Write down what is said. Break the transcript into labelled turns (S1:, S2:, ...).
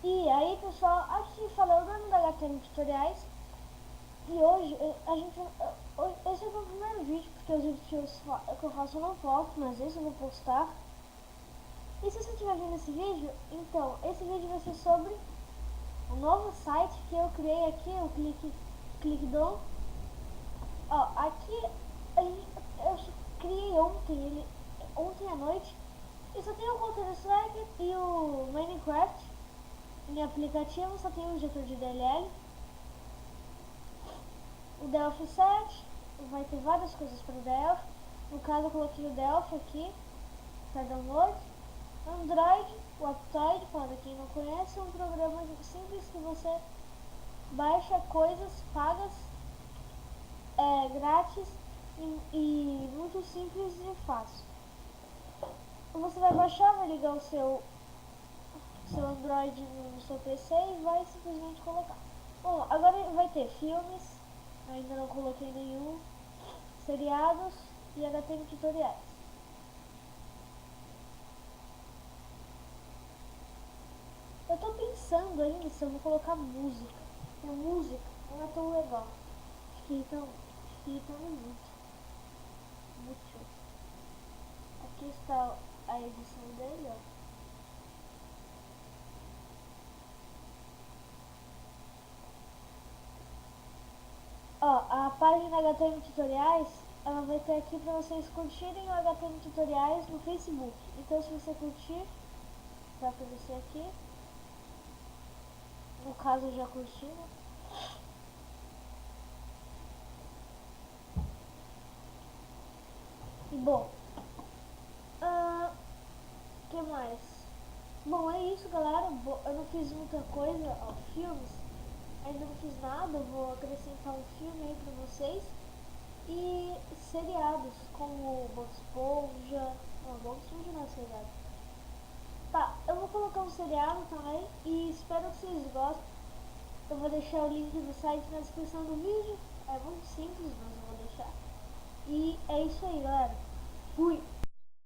S1: E aí, pessoal, aqui falando da HTM Tutoriais. E hoje esse é o meu primeiro vídeo, porque os vídeos que eu faço eu não posto, mas esse eu vou postar. E se você estiver vendo esse vídeo, então esse vídeo vai ser sobre um novo site que eu criei aqui, o Clickdom. Ó, aqui eu criei ontem à noite, e só tem o Counter Strike e o Minecraft. Em aplicativo só tem o injetor de DLL, o Delphi 7, vai ter várias coisas para o Delphi. No caso eu coloquei o Delphi aqui para download. Android, o Aptoide, para quem não conhece, é um programa simples que você baixa coisas pagas, grátis e muito simples e fácil. Você vai baixar, vai ligar o seu Android no seu PC e vai simplesmente colocar. Bom, agora vai ter filmes, ainda não coloquei nenhum, seriados e HTML tutoriais. Eu tô pensando ainda se eu vou colocar música. A música não é tão legal. Acho que irrita muito. Muito. Aqui está a edição dele, ó. Ó, a página HTML Tutoriais, ela vai ter aqui para vocês curtirem o HTML Tutoriais no Facebook. Então, se você curtir, vai aparecer aqui. No caso, eu já curti, né? E bom, que mais? Bom, é isso, galera. Eu não fiz muita coisa, ó, filmes. Ainda não fiz nada, eu vou acrescentar um filme aí pra vocês. E seriados, como Bob Esponja. Não, Bob Esponja não é seriado. Tá, eu vou colocar um seriado também e espero que vocês gostem. Eu vou deixar o link do site na descrição do vídeo. É muito simples, mas eu vou deixar. E é isso aí, galera. Fui!